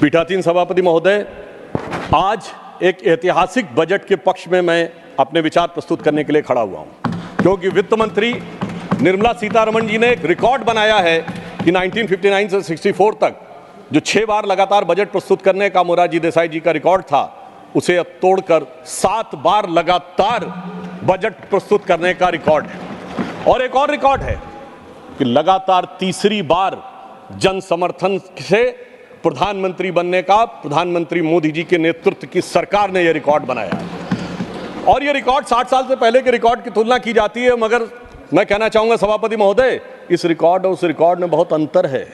पीठासीन सभापति महोदय, आज एक ऐतिहासिक बजट के पक्ष में मैं अपने विचार प्रस्तुत करने के लिए खड़ा हुआ हूं, क्योंकि वित्त मंत्री निर्मला सीतारमण जी ने एक रिकॉर्ड बनाया है कि 1959 से 64 तक जो 6 बार लगातार बजट प्रस्तुत करने का मोरारजी देसाई जी का रिकॉर्ड था, उसे अब तोड़कर 7 बार लगातार बजट प्रस्तुत करने का रिकॉर्ड है। और एक और रिकॉर्ड है कि लगातार तीसरी बार जन समर्थन से प्रधानमंत्री बनने का प्रधानमंत्री मोदी जी के नेतृत्व की सरकार ने यह रिकॉर्ड बनाया है। और यह रिकॉर्ड 60 साल से पहले के रिकॉर्ड की तुलना की जाती है, मगर मैं कहना चाहूंगा सभापति महोदय, इस रिकॉर्ड और उस रिकॉर्ड में बहुत अंतर है,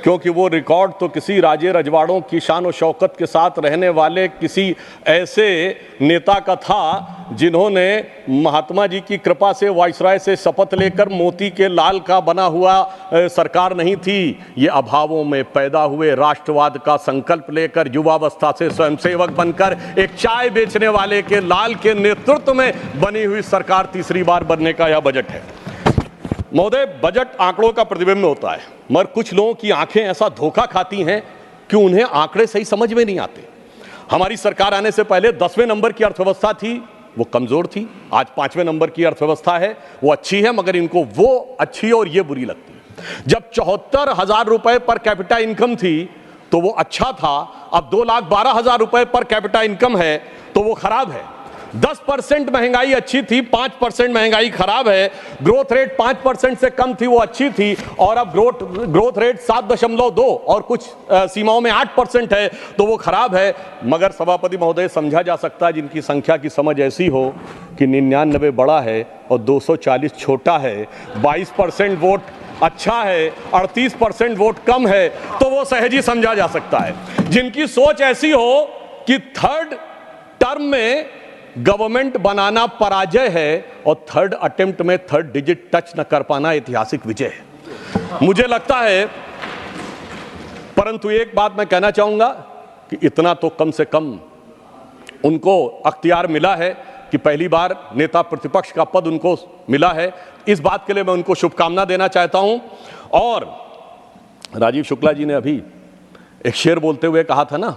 क्योंकि वो रिकॉर्ड तो किसी राजे रजवाड़ों की शान और शौकत के साथ रहने वाले किसी ऐसे नेता का था जिन्होंने महात्मा जी की कृपा से वाइसराय से शपथ लेकर मोती के लाल का बना हुआ सरकार नहीं थी। ये अभावों में पैदा हुए राष्ट्रवाद का संकल्प लेकर युवावस्था से स्वयंसेवक बनकर एक चाय बेचने वाले के लाल के नेतृत्व में बनी हुई सरकार तीसरी बार बनने का यह बजट है। महोदय, बजट आंकड़ों का प्रतिबिंब होता है, मगर कुछ लोगों की आंखें ऐसा धोखा खाती हैं कि उन्हें आंकड़े सही समझ में नहीं आते। हमारी सरकार आने से पहले 10वें नंबर की अर्थव्यवस्था थी, वो कमजोर थी। आज 5वें नंबर की अर्थव्यवस्था है, वो अच्छी है, मगर इनको वो अच्छी और ये बुरी लगती है। जब 74,000 रुपए पर कैपिटा इनकम थी तो वो अच्छा था, अब 2,12,000 रुपए पर कैपिटा इनकम है तो वो खराब है। 10% महंगाई अच्छी थी, 5% महंगाई खराब है। ग्रोथ रेट 5% से कम थी, वो अच्छी थी, और अब ग्रोथ रेट 7.2 और कुछ सीमाओं में 8% है तो वो खराब है। मगर सभापति महोदय, समझा जा सकता है जिनकी संख्या की समझ ऐसी हो कि 99 बड़ा है और 240 छोटा है, 22% वोट अच्छा है, 38% वोट कम है, तो वो सहज ही समझा जा सकता है। जिनकी सोच ऐसी हो कि थर्ड टर्म में गवर्नमेंट बनाना पराजय है और थर्ड अटेम्प्ट में थर्ड डिजिट टच न कर पाना ऐतिहासिक विजय है, मुझे लगता है। परंतु एक बात मैं कहना चाहूंगा कि इतना तो कम से कम उनको अख्तियार मिला है कि पहली बार नेता प्रतिपक्ष का पद उनको मिला है। इस बात के लिए मैं उनको शुभकामना देना चाहता हूं। और राजीव शुक्ला जी ने अभी एक शेर बोलते हुए कहा था ना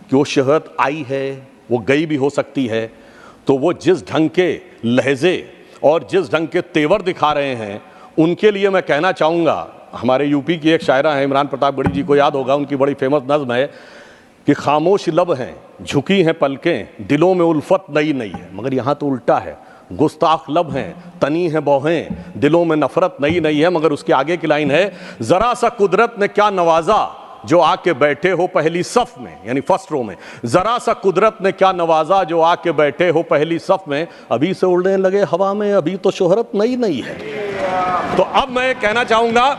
कि वो शोहरत आई है, वो गई भी हो सकती है, तो वो जिस ढंग के लहजे और जिस ढंग के तेवर दिखा रहे हैं, उनके लिए मैं कहना चाहूँगा, हमारे यूपी की एक शायरा है, इमरान प्रतापगढ़ी जी को याद होगा, उनकी बड़ी फेमस नज़्म है कि खामोश लब हैं, झुकी हैं पलकें, दिलों में उल्फत नई नई है। मगर यहाँ तो उल्टा है, गुस्ताख लब हैं, तनी हैं बौहें, दिलों में नफरत नई नई है। मगर उसके आगे की लाइन है, ज़रा सा कुदरत ने क्या नवाजा जो आके बैठे हो पहली सफ में, यानी फर्स्ट रो में। जरा सा कुदरत ने क्या नवाजा जो आके बैठे हो पहली सफ में, अभी से उड़ने लगे हवा में, अभी तो शोहरत नई नई है। तो अब मैं कहना चाहूंगा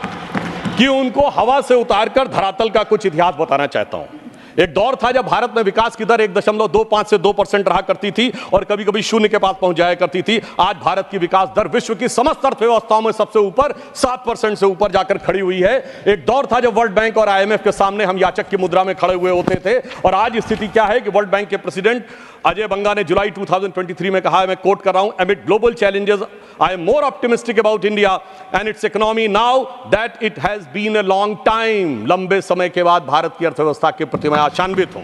कि उनको हवा से उतारकर धरातल का कुछ इतिहास बताना चाहता हूं। एक दौर था जब भारत में विकास की दर 1.25 से 2% रहा करती थी और कभी कभी शून्य के पास पहुंच जाया करती थी। आज भारत की विकास दर विश्व की समस्त अर्थव्यवस्थाओं में सबसे ऊपर 7% से ऊपर जाकर खड़ी हुई है। एक दौर था जब वर्ल्ड बैंक और IMF के सामने हम याचक की मुद्रा में खड़े हुए होते थे, और आज स्थिति क्या है कि वर्ल्ड बैंक के प्रेसिडेंट अजय बंगा ने जुलाई 2023 में कहा है, मैं कोट कर रहा हूं, amid global challenges I am more optimistic about India and its economy now that it has been a long time। लंबे समय के बाद भारत की अर्थव्यवस्था के प्रति मैं आशान्वित हूं।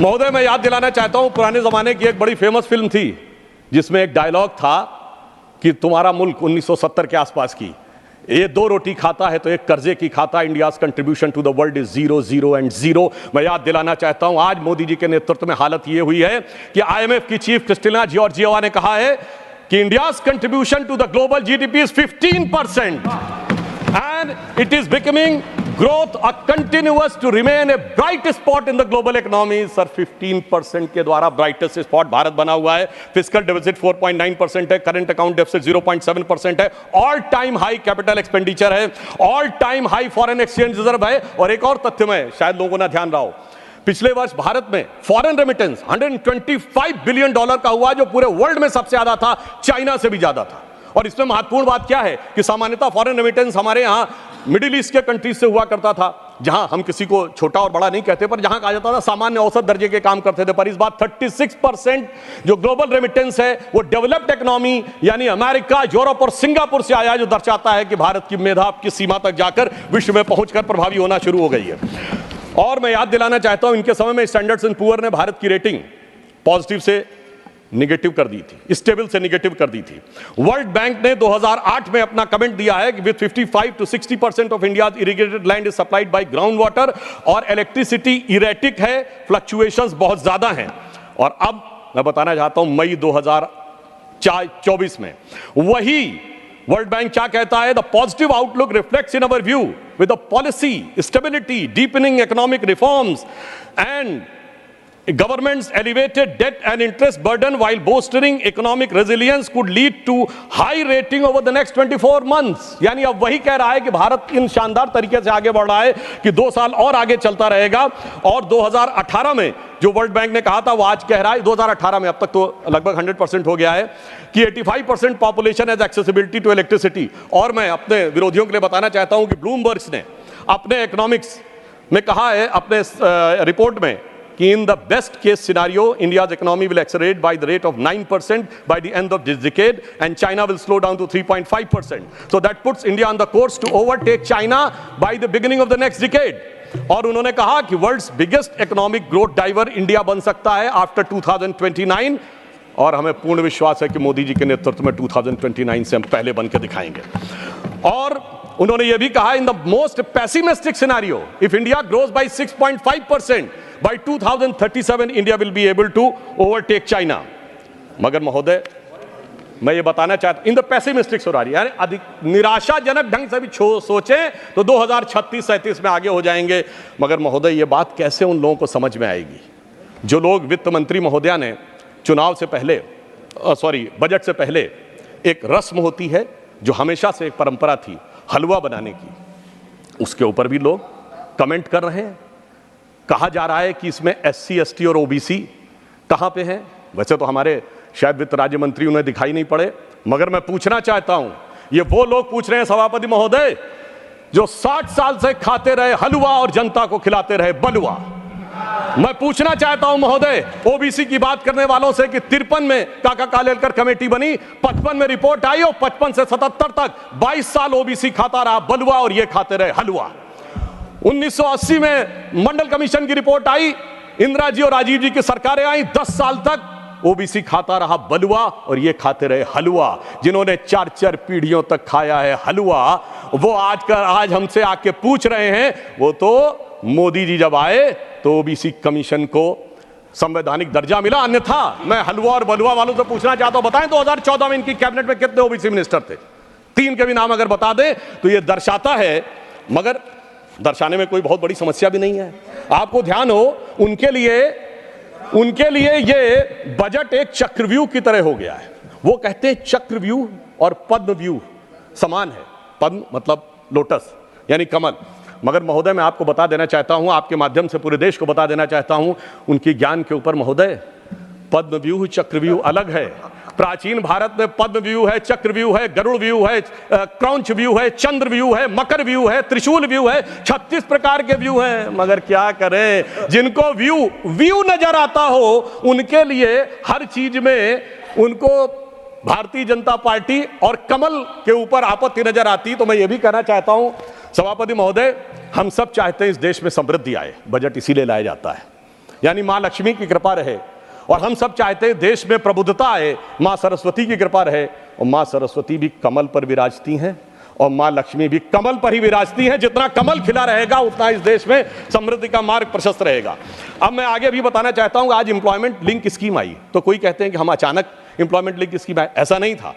महोदय, मैं याद दिलाना चाहता हूं, पुराने जमाने की एक बड़ी फेमस फिल्म थी जिसमें एक डायलॉग था कि तुम्हारा मुल्क 1970 के आसपास की, ये 2 रोटी खाता है तो एक कर्जे की खाता, India's contribution to the world is 0 0 and 0। मैं याद दिलाना चाहता हूं, आज मोदी जी के नेतृत्व में हालत ये हुई है कि IMF की चीफ क्रिस्टिना जॉर्जिएवा ने कहा है कि India's contribution to the global GDP is 15% and it is becoming growth a continuous to remain a bright spot in the global economy। Sir, 15% के द्वारा ब्राइटेस्ट स्पॉट भारत बना हुआ है। फिस्कल डेफिसिट 4.9% है, करंट अकाउंट डेफिसिट 0.7% है, all time high capital expenditure है, all time high foreign exchange reserve है। और एक और तथ्य में शायद लोगों ने ध्यान रहा हो, पिछले वर्ष भारत में फॉरेन रेमिटेंस $125 बिलियन का हुआ, जो पूरे वर्ल्ड में सबसे ज्यादा था, चाइना से भी ज्यादा था। और इसमें महत्वपूर्ण बात क्या है कि सामान्यतः फॉरेन रेमिटेंस हमारे यहाँ मिडिल ईस्ट के कंट्रीज से हुआ करता था, जहां हम किसी को छोटा और बड़ा नहीं कहते, पर जहां कहा जाता था सामान्य औसत दर्जे के काम करते थे। पर इस बार 36% जो ग्लोबल रेमिटेंस है वो डेवलप्ड इकोनॉमी यानी अमेरिका, यूरोप और सिंगापुर से आया, जो दर्शाता है कि भारत की मेधा की सीमा तक जाकर विश्व में पहुंचकर प्रभावी होना शुरू हो गई है। और मैं याद दिलाना चाहता हूं, इनके समय में स्टैंडर्ड्स एंड पुअर ने भारत की रेटिंग पॉजिटिव से निगेटिव कर दी थी, स्टेबल से निगेटिव कर दी थी। वर्ल्ड बैंक ने 2008 में अपना कमेंट दिया है कि with 55 to 60% of India's irrigated land is supplied by ground water, और इलेक्ट्रिसिटी इरेटिक है, फ्लक्चुएशंस बहुत ज्यादा हैं। और अब मैं बताना चाहता हूं मई 2024 में वही वर्ल्ड बैंक क्या कहता है, the positive outlook reflects in our view with the policy stability, deepening economic reforms and government's elevated debt and interest burden while bolstering economic resilience could lead to high rating over the next 24 months। यानी अब वही कह रहा है कि भारत इन शानदार तरीके से आगे बढ़ रहा है कि 2 साल और आगे चलता रहेगा। और 2018 में जो वर्ल्ड बैंक ने कहा था वो आज कह रहा है 2018 में, अब तक तो लगभग 100% हो गया है, कि 85% population has accessibility to electricity. और मैं अपने विरोधियों के लिए बताना चाहता हूं कि ब्लूमबर्ग ने अपने इकोनॉमिक्स में कहा है, अपने रिपोर्ट में, कि in the best case scenario India's economy will accelerate by the rate of 9% by the end of this decade and China will slow down to 3.5%. So that puts India on the course to overtake China by the beginning of the next decade। और उन्होंने कहा कि world's biggest economic growth driver India बन सकता है after 2029, और हमें पूर्ण विश्वास है कि मोदी जी के नेतृत्व में 2029 से हम पहले बन के दिखाएंगे। और उन्होंने यह भी कहा, in the most pessimistic scenario if India grows by 6.5% by 2037 India will be able to overtake China. मगर महोदय मैं ये बताना चाहता हूं, इन द पेसिमिस्टिक सिनेरियो, यानी अधिक निराशाजनक ढंग से भी सोचें तो 2036-37 में आगे हो जाएंगे। मगर महोदय ये बात कैसे उन लोगों को समझ में आएगी जो लोग, वित्त मंत्री महोदया ने चुनाव से पहले, बजट से पहले एक रस्म होती है जो हमेशा से एक परंपरा थी हलवा बनाने की, उसके ऊपर भी लोग कमेंट कर रहे हैं। कहा जा रहा है कि इसमें SC ST और OBC कहां पे हैं। वैसे तो हमारे शायद वित्त राज्य मंत्री उन्हें दिखाई नहीं पड़े, मगर मैं पूछना चाहता हूं, ये वो लोग पूछ रहे हैं सभापति महोदय जो 60 साल से खाते रहे हलवा और जनता को खिलाते रहे बलुआ। मैं पूछना चाहता हूं महोदय OBC की बात करने वालों से कि 53 में काका कालेलकर कमेटी बनी, 55 में रिपोर्ट आई और 55 से 77 तक 22 साल OBC खाता रहा बलुआ और ये खाते रहे हलवा। 1980 में मंडल कमीशन की रिपोर्ट आई, इंदिरा जी और राजीव जी की सरकारें आई, 10 साल तक OBC खाता रहा बलुआ और ये खाते रहे हलवा। जिन्होंने 4-4 पीढ़ियों तक खाया है हलवा, वो आज हमसे आके पूछ रहे हैं, वो तो मोदी जी जब आए तो OBC कमीशन को संवैधानिक दर्जा मिला, अन्यथा मैं हलवा और बलुआ वालों से पूछना चाहता हूं, बताएं 2014 में इनकी कैबिनेट में कितने OBC मिनिस्टर थे? 3 के भी नाम अगर बता दें तो ये दर्शाता है, मगर दर्शाने में कोई बहुत बड़ी समस्या भी नहीं है। आपको ध्यान हो, उनके लिए ये बजट एक चक्रव्यूह की तरह हो गया है। वो कहते हैं चक्रव्यूह और पद्मव्यूह समान है। पद्म मतलब लोटस यानी कमल। मगर महोदय मैं आपको बता देना चाहता हूं, आपके माध्यम से पूरे देश को बता देना चाहता हूं, उनकी ज्ञान के ऊपर महोदय पद्मव्यूह चक्रव्यूह अलग है। प्राचीन भारत में पद्मव्यूह है, चक्रव्यूह है, गरुड़ व्यूह है, क्रौंच व्यूह है, चंद्र व्यूह है, मकर व्यूह है, त्रिशूल व्यूह है, 36 प्रकार के व्यूह हैं। मगर क्या करें, जिनको व्यू नजर आता हो उनके लिए हर चीज में उनको भारतीय जनता पार्टी और कमल के ऊपर आपत्ति नजर आती। तो मैं ये भी कहना चाहता हूं सभापति महोदय, हम सब चाहते हैं इस देश में समृद्धि आए, बजट इसीलिए लाया जाता है, यानी मां लक्ष्मी की कृपा रहे। और हम सब चाहते हैं देश में प्रबुद्धता आए, मां सरस्वती की कृपा रहे। और मां सरस्वती भी कमल पर विराजती हैं और मां लक्ष्मी भी कमल पर ही विराजती हैं। जितना कमल खिला रहेगा उतना इस देश में समृद्धि का मार्ग प्रशस्त रहेगा। अब मैं आगे भी बताना चाहता हूं, आज एम्प्लॉयमेंट लिंक स्कीम आई तो कोई कहते हैं कि हम अचानक एम्प्लॉयमेंट लिंक स्कीम आए, ऐसा नहीं था।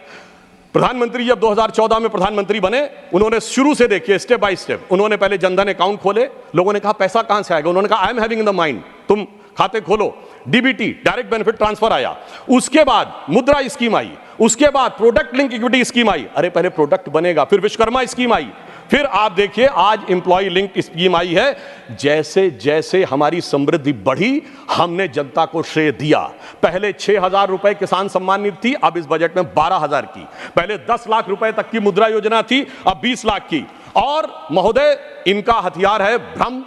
प्रधानमंत्री जब 2014 में प्रधानमंत्री बने, उन्होंने शुरू से देखिए स्टेप बाय स्टेप, उन्होंने पहले जनधन अकाउंट खोले। लोगों ने कहा पैसा कहां से आएगा, उन्होंने कहा I am having in the mind, तुम खाते खोलो। DBT डायरेक्ट बेनिफिट ट्रांसफर आया, उसके बाद मुद्रा स्कीम आई, उसके बाद प्रोडक्ट लिंक इक्विटी स्कीम आई। अरे पहले प्रोडक्ट बनेगा, फिर विश्वकर्मा स्कीम आई, फिर आप देखिए आज एम्प्लॉय लिंक स्कीम आई है। जैसे जैसे हमारी समृद्धि बढ़ी, हमने जनता को श्रेय दिया। पहले 6,000 रुपए किसान सम्मान निधि थी, अब इस बजट में 12,000 की। पहले 10 लाख रुपए तक की मुद्रा योजना थी, अब 20 लाख की। और महोदय इनका हथियार है भ्रम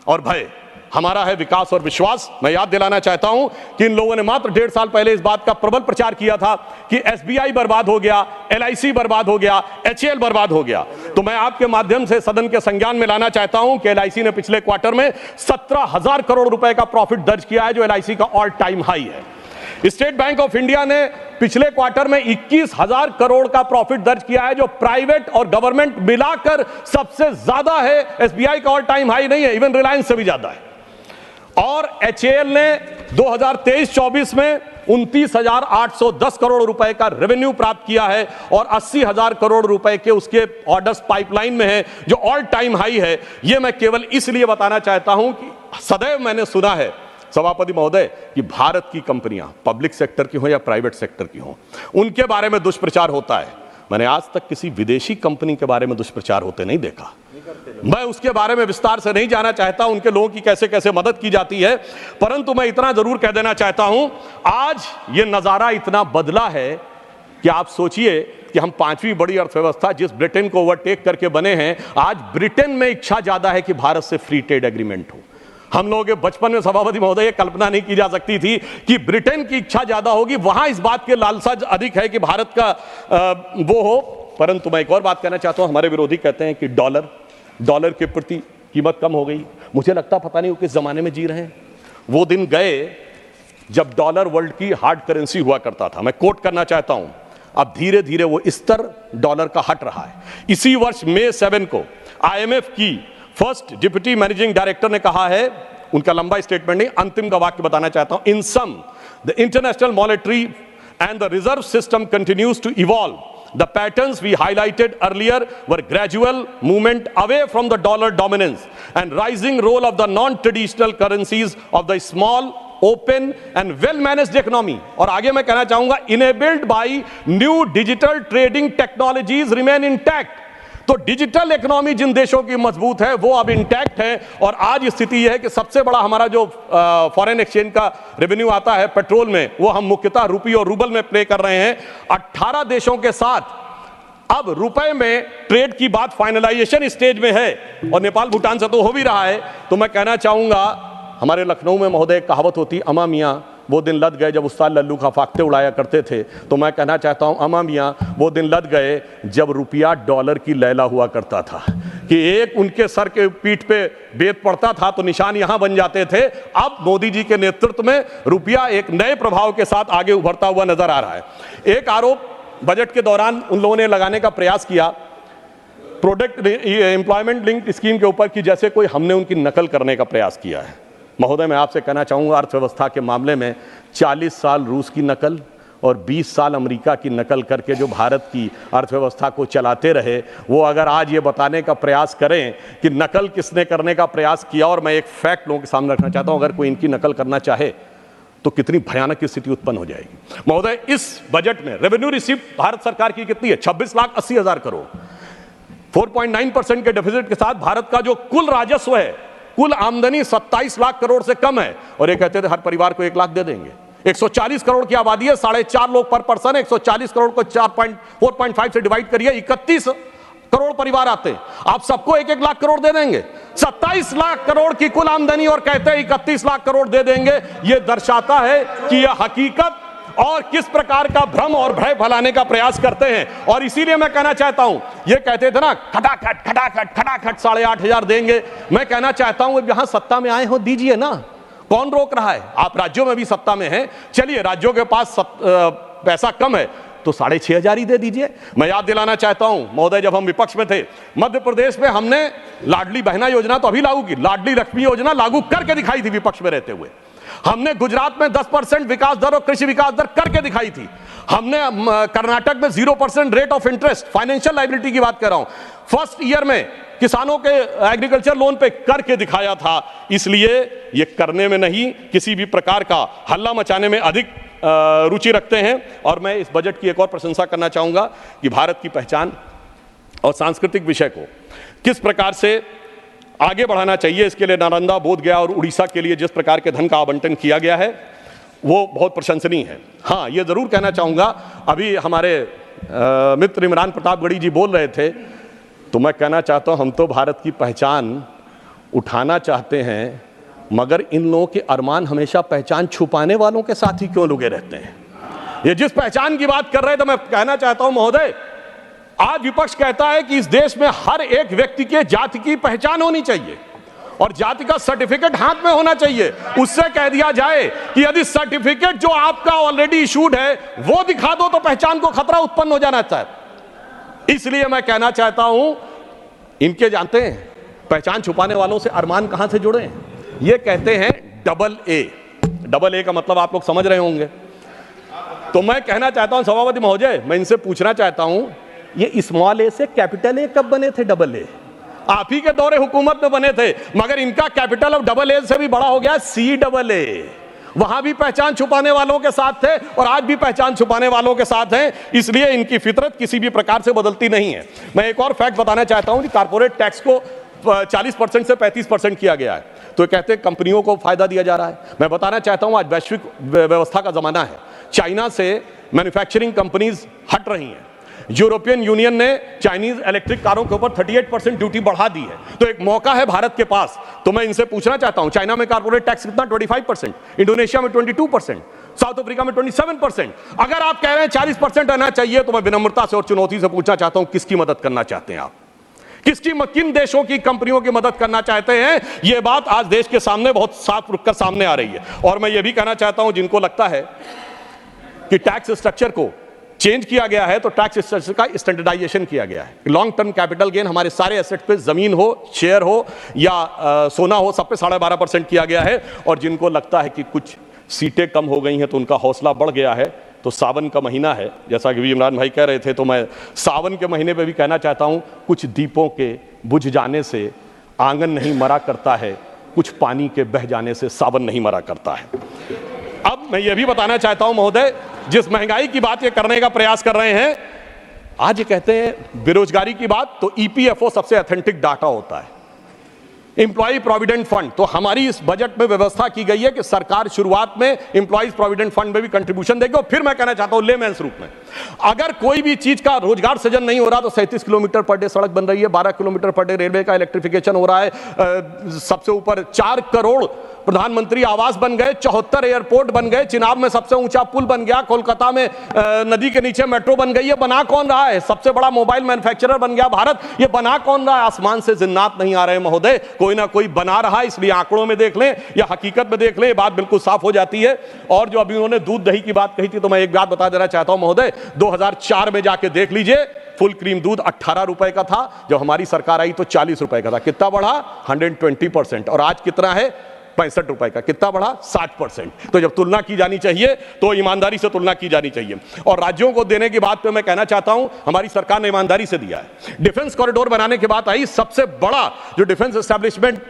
और भय, हमारा है विकास और विश्वास। मैं याद दिलाना चाहता हूं कि इन लोगों ने मात्र 1.5 साल पहले इस बात का प्रबल प्रचार किया था कि SBI बर्बाद हो गया, LIC बर्बाद हो गया, HAL बर्बाद हो गया। तो मैं आपके माध्यम से सदन के संज्ञान में लाना चाहता हूं कि एलआईसी ने पिछले क्वार्टर में 17,000 करोड़ रुपए का प्रॉफिट दर्ज किया है, जो एलआईसी का ऑल टाइम हाई है। स्टेट बैंक ऑफ इंडिया ने पिछले क्वार्टर में 21,000 करोड़ का प्रॉफिट दर्ज किया है, जो प्राइवेट और गवर्नमेंट मिलाकर सबसे ज्यादा है। एसबीआई का ऑल टाइम हाई नहीं है, इवन रिलायंस से भी ज्यादा है। और एचएएल ने 2023-24 में 29,810 करोड़ रुपए का रेवेन्यू प्राप्त किया है और 80,000 करोड़ रुपए के उसके ऑर्डर्स पाइपलाइन में है, जो ऑल टाइम हाई है। यह मैं केवल इसलिए बताना चाहता हूं कि सदैव मैंने सुना है सभापति महोदय कि भारत की कंपनियां पब्लिक सेक्टर की हो या प्राइवेट सेक्टर की हो, उनके बारे में दुष्प्रचार होता है। मैंने आज तक किसी विदेशी कंपनी के बारे में दुष्प्रचार होते नहीं देखा। मैं उसके बारे में विस्तार से नहीं जाना चाहता, उनके लोगों की कैसे कैसे मदद की जाती है, परंतु मैं इतना जरूर कह देना चाहता हूं, आज ये नजारा इतना बदला है कि आप सोचिए कि हम 5वीं बड़ी अर्थव्यवस्था जिस ब्रिटेन को ओवरटेक करके बने हैं, आज ब्रिटेन में इच्छा ज्यादा है कि भारत से फ्री ट्रेड एग्रीमेंट हो। हम लोगों के बचपन में सभापति महोदय ये कल्पना नहीं की जा सकती थी कि ब्रिटेन की इच्छा ज्यादा होगी, वहां इस बात के लालसा अधिक है कि भारत का वो हो। परंतु मैं एक और बात कहना चाहता हूं, हमारे विरोधी कहते हैं कि डॉलर के प्रति कीमत कम हो गई। मुझे लगता पता नहीं वो किस जमाने में जी रहे हैं। वो दिन गए जब डॉलर वर्ल्ड की हार्ड करेंसी हुआ करता था। मैं कोट करना चाहता हूं, अब धीरे धीरे वो स्तर डॉलर का हट रहा है। इसी वर्ष मई 7 को आईएमएफ की फर्स्ट डिप्टी मैनेजिंग डायरेक्टर ने कहा है, उनका लंबा स्टेटमेंट नहीं, अंतिम का वाक्य बताना चाहता हूं, in sum the international monetary and the reserve system continues to evolve. The patterns we highlighted earlier were gradual movement away from the dollar dominance and rising role of the non-traditional currencies of the small, open and well-managed economy. और आगे मैं कहना चाहूंगा, enabled by new digital trading technologies remain intact. तो digital economy जिन देशों की मजबूत है वो अब इंटैक्ट है। और आज स्थिति यह है कि सबसे बड़ा हमारा जो फॉरेन एक्सचेंज का रेवेन्यू आता है पेट्रोल में, वो हम मुख्यतः रुपये और रूबल में प्ले कर रहे हैं। 18 देशों के साथ अब रुपए में ट्रेड की बात फाइनलाइजेशन स्टेज में है और नेपाल भूटान से तो हो भी रहा है। तो मैं कहना चाहूंगा, हमारे लखनऊ में महोदय कहावत होती, अमा मियाँ वो दिन लद गए जब उस्ताद लल्लू का फाख्ते उड़ाया करते थे। तो मैं कहना चाहता हूं, अमा मियाँ वो दिन लद गए जब रुपया डॉलर की लैला हुआ करता था, कि एक उनके सर के पीठ पे बेत पड़ता था तो निशान यहां बन जाते थे। अब मोदी जी के नेतृत्व में रुपया एक नए प्रभाव के साथ आगे उभरता हुआ नजर आ रहा है। एक आरोप बजट के दौरान उन लोगों ने लगाने का प्रयास किया प्रोडक्ट एम्प्लॉयमेंट लिंक्ड स्कीम के ऊपर, कि जैसे कोई हमने उनकी नकल करने का प्रयास किया है। महोदय, मैं आपसे कहना चाहूँगा, अर्थव्यवस्था के मामले में 40 साल रूस की नकल और 20 साल अमेरिका की नकल करके जो भारत की अर्थव्यवस्था को चलाते रहे, वो अगर आज ये बताने का प्रयास करें कि नकल किसने करने का प्रयास किया, और मैं एक फैक्ट लोगों के सामने रखना चाहता हूँ, अगर कोई इनकी नकल करना चाहे तो कितनी भयानक स्थिति उत्पन्न हो जाएगी। महोदय, इस बजट में रेवेन्यू रिसीप्ट भारत सरकार की कितनी है? 26,80,000 करोड़। 4.9% के डेफिसिट के साथ भारत का जो कुल राजस्व है, कुल आमदनी 27 लाख करोड़ से कम है। और ये कहते थे हर परिवार को 1 लाख दे देंगे। 140 करोड़ की आबादी है, 4.5 लोग पर पर्सन है। 140 करोड़ को 4.5 से डिवाइड करिए, 31 करोड़ परिवार आते हैं। आप सबको 1-1 लाख करोड़ दे देंगे। 27 लाख करोड़ की कुल आमदनी और कहते हैं 31 लाख करोड़ दे देंगे। यह दर्शाता है कि यह हकीकत और किस प्रकार का भ्रम और भय फैलाने का प्रयास करते हैं। और इसीलिए मैं कहना चाहता हूं, ये कहते थे ना खटाखट 8,500 देंगे। मैं कहना चाहता हूं, यहां सत्ता में आए हो, दीजिए ना, कौन रोक रहा है? आप राज्यों में भी सत्ता में हैं, चलिए राज्यों के पास पैसा कम है तो 6,500 ही दे दीजिए। मैं याद दिलाना चाहता हूं महोदय, जब हम विपक्ष में थे, मध्य प्रदेश में हमने लाडली बहना योजना तो अभी लागू की, लाडली लक्ष्मी योजना लागू करके दिखाई थी विपक्ष में रहते हुए। हमने गुजरात में 10% विकास दर और कृषि विकास दर करके दिखाई थी। हमने कर्नाटक में 0% rate of interest, financial liability की बात कर रहा हूं, फर्स्ट ईयर में किसानों के एग्रीकल्चर लोन पे करके दिखाया था। इसलिए ये करने में नहीं, किसी भी प्रकार का हल्ला मचाने में अधिक रुचि रखते हैं। और मैं इस बजट की एक और प्रशंसा करना चाहूंगा कि भारत की पहचान और सांस्कृतिक विषय को किस प्रकार से आगे बढ़ाना चाहिए, इसके लिए नालंदा, बोधगया और उड़ीसा के लिए जिस प्रकार के धन का आवंटन किया गया है वो बहुत प्रशंसनीय है। हाँ, ये जरूर कहना चाहूंगा, अभी हमारे मित्र इमरान प्रतापगढ़ी जी बोल रहे थे, तो मैं कहना चाहता हूं, हम तो भारत की पहचान उठाना चाहते हैं, मगर इन लोगों के अरमान हमेशा पहचान छुपाने वालों के साथ ही क्यों लुके रहते हैं? ये जिस पहचान की बात कर रहे थे, मैं कहना चाहता हूं महोदय, आज विपक्ष कहता है कि इस देश में हर एक व्यक्ति के जाति की पहचान होनी चाहिए और जाति का सर्टिफिकेट हाथ में होना चाहिए। उससे कह दिया जाए कि यदि सर्टिफिकेट जो आपका ऑलरेडी इशूड है वो दिखा दो तो पहचान को खतरा उत्पन्न हो जाना चाहिए। इसलिए मैं कहना चाहता हूं, इनके जानते हैं पहचान छुपाने वालों से अरमान कहां से जुड़े हैं? ये कहते हैं डबल ए। डबल ए का मतलब आप लोग समझ रहे होंगे। तो मैं कहना चाहता हूं सभापति महोदय, मैं इनसे पूछना चाहता हूं, ये स्मॉल ए से कैपिटल ए कब बने थे? डबल ए आप ही के दौरे हुकूमत में बने थे, मगर इनका कैपिटल अब डबल ए से भी बड़ा हो गया, सी डबल ए। वहां भी पहचान छुपाने वालों के साथ थे और आज भी पहचान छुपाने वालों के साथ हैं, इसलिए इनकी फितरत किसी भी प्रकार से बदलती नहीं है। मैं एक और फैक्ट बताना चाहता हूं कि कारपोरेट टैक्स को 40% से 35% किया गया है, तो कहते हैं कंपनियों को फायदा दिया जा रहा है। मैं बताना चाहता हूं आज वैश्विक व्यवस्था का जमाना है, चाइना से मैन्युफैक्चरिंग कंपनीज हट रही हैं। यूरोपियन यूनियन ने चाइनीज इलेक्ट्रिक कारों के ऊपर 38% ड्यूटी बढ़ा दी है, तो एक मौका है भारत के पास। तो मैं इनसे पूछना चाहता हूं, चाइना में कारपोरेट टैक्स कितना? 25%, इंडोनेशिया में 22%, साउथ अफ्रीका में 27%। अगर आप कह रहे हैं 40% रहना चाहिए, तो मैं विनम्रता से और चुनौती से पूछना चाहता हूं, किसकी मदद करना चाहते हैं आप? किन देशों की कंपनियों की मदद करना चाहते हैं? यह बात आज देश के सामने बहुत साफ रुक कर सामने आ रही है। और मैं यह भी कहना चाहता हूं, जिनको लगता है कि टैक्स स्ट्रक्चर को चेंज किया गया है, तो टैक्स स्ट्रक्चर का स्टैंडर्डाइजेशन किया गया है। लॉन्ग टर्म कैपिटल गेन हमारे सारे एसेट पे, जमीन हो, शेयर हो या सोना हो, सब पे 12.5% किया गया है। और जिनको लगता है कि कुछ सीटें कम हो गई हैं तो उनका हौसला बढ़ गया है, तो सावन का महीना है, जैसा कि इमरान भाई कह रहे थे, तो मैं सावन के महीने पे भी कहना चाहता हूं, कुछ दीपों के बुझ जाने से आंगन नहीं मरा करता है, कुछ पानी के बह जाने से सावन नहीं मरा करता है। अब मैं ये भी बताना चाहता हूं महोदय, जिस महंगाई की बात ये करने का प्रयास कर रहे हैं, आज ये कहते हैं बेरोजगारी की बात, तो ईपीएफओ सबसे ऑथेंटिक डाटा होता है, एम्प्लॉय प्रोविडेंट फंड। तो हमारी इस बजट में व्यवस्था की गई है कि सरकार शुरुआत में एम्प्लॉयज प्रोविडेंट फंड में भी कंट्रीब्यूशन देगी। और फिर मैं कहना चाहता हूं लेमेंस रूप में, अगर कोई भी चीज का रोजगार सृजन नहीं हो रहा, तो 37 किलोमीटर पर डे सड़क बन रही है, 12 किलोमीटर पर डे रेलवे का इलेक्ट्रिफिकेशन हो रहा है, सबसे ऊपर 4 करोड़ प्रधानमंत्री आवास बन गए, 74 एयरपोर्ट बन गए, चिनाब में सबसे ऊंचा पुल बन गया, कोलकाता में नदी के नीचे मेट्रो बन गई। ये बना कौन रहा है? सबसे बड़ा मोबाइल मैन्युफैक्चरर बन गया भारत। ये बना कौन रहा है? आसमान से जिन्नात नहीं आ रहे महोदय, कोई ना कोई बना रहा है। इसलिए आंकड़ों में देख लें या हकीकत में देख लें, ये बात बिल्कुल साफ हो जाती है। और जो अभी उन्होंने दूध दही की बात कही थी, तो मैं एक बात बता देना चाहता हूं महोदय, 2004 में जाके देख लीजिए, फुल क्रीम दूध 18 रुपए का था, जब हमारी सरकार आई तो 40 रुपए का था। कितना बढ़ा? 120%। और आज कितना है? 65 रुपए का। कितना बढ़ा? 60%। तो जब तुलना की जानी चाहिए तो ईमानदारी से तुलना की जानी चाहिए। और राज्यों को देने की बात पे मैं कहना चाहता हूं, हमारी सरकार ने ईमानदारी से दिया है। डिफेंस कॉरिडोर बनाने की बात आई, सबसे बड़ा जो डिफेंस एस्टेब्लिशमेंट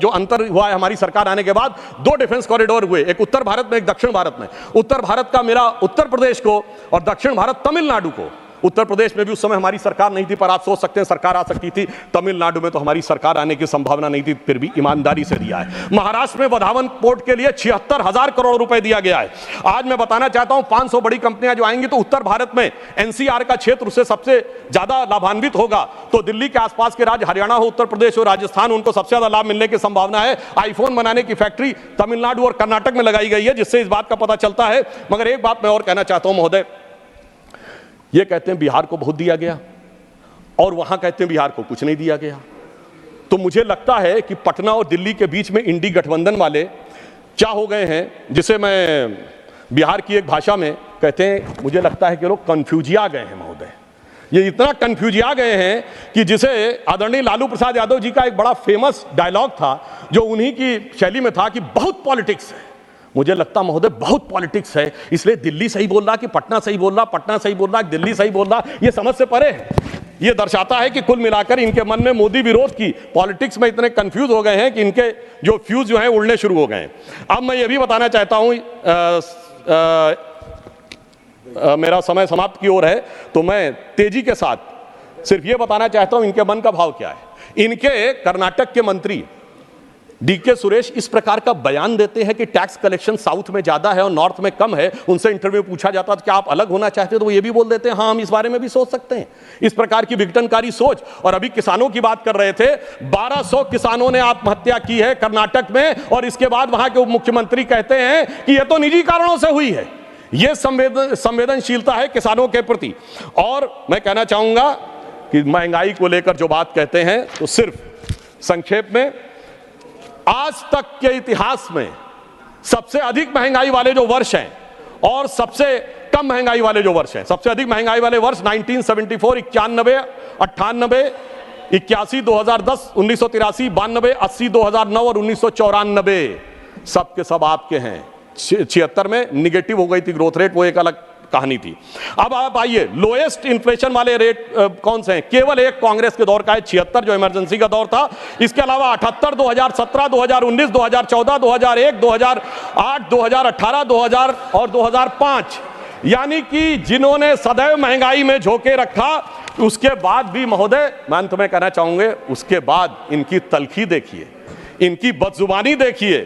जो अंतर हुआ है हमारी सरकार आने के बाद, 2 डिफेंस कॉरिडोर हुए, एक उत्तर भारत में, एक दक्षिण भारत में। उत्तर भारत का मेरा उत्तर प्रदेश को और दक्षिण भारत तमिलनाडु को। उत्तर प्रदेश में भी उस समय हमारी सरकार नहीं थी, पर आप सोच सकते हैं सरकार आ सकती थी। तमिलनाडु में तो हमारी सरकार आने की संभावना नहीं थी, फिर भी ईमानदारी से दिया है। महाराष्ट्र में वधावन पोर्ट के लिए 76,000 करोड़ रुपए दिया गया है। आज मैं बताना चाहता हूं, 500 बड़ी कंपनियां जो आएंगी, तो उत्तर भारत में एनसीआर का क्षेत्र उससे सबसे ज्यादा लाभान्वित होगा। तो दिल्ली के आसपास के राज्य, हरियाणा हो, उत्तर प्रदेश हो, राजस्थान, उनको सबसे ज्यादा लाभ मिलने की संभावना है। आईफोन बनाने की फैक्ट्री तमिलनाडु और कर्नाटक में लगाई गई है, जिससे इस बात का पता चलता है। मगर एक बात मैं और कहना चाहता हूं महोदय, ये कहते हैं बिहार को बहुत दिया गया और वहां कहते हैं बिहार को कुछ नहीं दिया गया। तो मुझे लगता है कि पटना और दिल्ली के बीच में इंडी गठबंधन वाले क्या हो गए हैं, जिसे मैं बिहार की एक भाषा में कहते हैं, मुझे लगता है कि लोग कंफ्यूजिया गए हैं महोदय। ये इतना कंफ्यूजिया गए हैं कि जिसे आदरणीय लालू प्रसाद यादव जी का एक बड़ा फेमस डायलॉग था, जो उन्हीं की शैली में था कि बहुत पॉलिटिक्स है। मुझे लगता महोदय बहुत पॉलिटिक्स है, इसलिए दिल्ली सही बोल रहा कि पटना सही बोल रहा, पटना सही बोल रहा दिल्ली सही बोल रहा, ये समझ से परे है। ये दर्शाता है कि कुल मिलाकर इनके मन में मोदी विरोध की पॉलिटिक्स में इतने कंफ्यूज हो गए हैं कि इनके जो फ्यूज जो हैं उड़ने शुरू हो गए हैं। अब मैं ये भी बताना चाहता हूं, मेरा समय समाप्त की ओर है, तो मैं तेजी के साथ सिर्फ ये बताना चाहता हूं इनके मन का भाव क्या है। इनके कर्नाटक के मंत्री डीके सुरेश इस प्रकार का बयान देते हैं कि टैक्स कलेक्शन साउथ में ज्यादा है और नॉर्थ में कम है। उनसे इंटरव्यू पूछा जाता था कि आप अलग होना चाहते हो, तो वो ये भी बोल देते हैं हाँ हम इस बारे में भी सोच सकते हैं। इस प्रकार की विघटनकारी सोच। और अभी किसानों की बात कर रहे थे, 1200 किसानों ने आत्महत्या की है कर्नाटक में, और इसके बाद वहां के उप मुख्यमंत्री कहते हैं कि यह तो निजी कारणों से हुई है। यह संवेदनशीलता है किसानों के प्रति। और मैं कहना चाहूंगा कि महंगाई को लेकर जो बात कहते हैं, तो सिर्फ संक्षेप में, आज तक के इतिहास में सबसे अधिक महंगाई वाले जो वर्ष हैं और सबसे कम महंगाई वाले जो वर्ष हैं, सबसे अधिक महंगाई वाले वर्ष 1974, 91, 98, 81, 2010, 1983, 92, 80, 2009 और 1994, सब के सब आपके हैं। 76 में निगेटिव हो गई थी ग्रोथ रेट, वो एक अलग कहानी थी। अब आप आइए, लोएस्ट इन्फ्लेशन वाले रेट कौन से हैं? केवल एक कांग्रेस के दौर का है, 76 जो इमरजेंसी का दौर था। इसके अलावा 78, 2017, 2019, 2014, 2001, 2008, 2018, 2000 और 2005, यानी कि जिन्होंने सदैव महंगाई में झोंके रखा, उसके बाद भी महोदय, मैं अंत में कहना चाहूंगे, उसके बाद इनकी तलखी देखिए, इनकी बदजुबानी देखिए।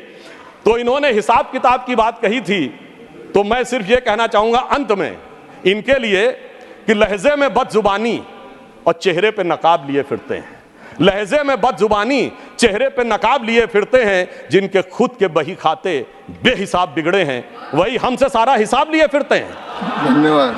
तो इन्होंने हिसाब किताब की बात कही थी, तो मैं सिर्फ ये कहना चाहूंगा अंत में इनके लिए कि लहजे में बदजुबानी और चेहरे पे नकाब लिए फिरते हैं। लहजे में बदजुबानी, चेहरे पे नकाब लिए फिरते हैं। जिनके खुद के बही खाते बेहिसाब बिगड़े हैं, वही हमसे सारा हिसाब लिए फिरते हैं। धन्यवाद।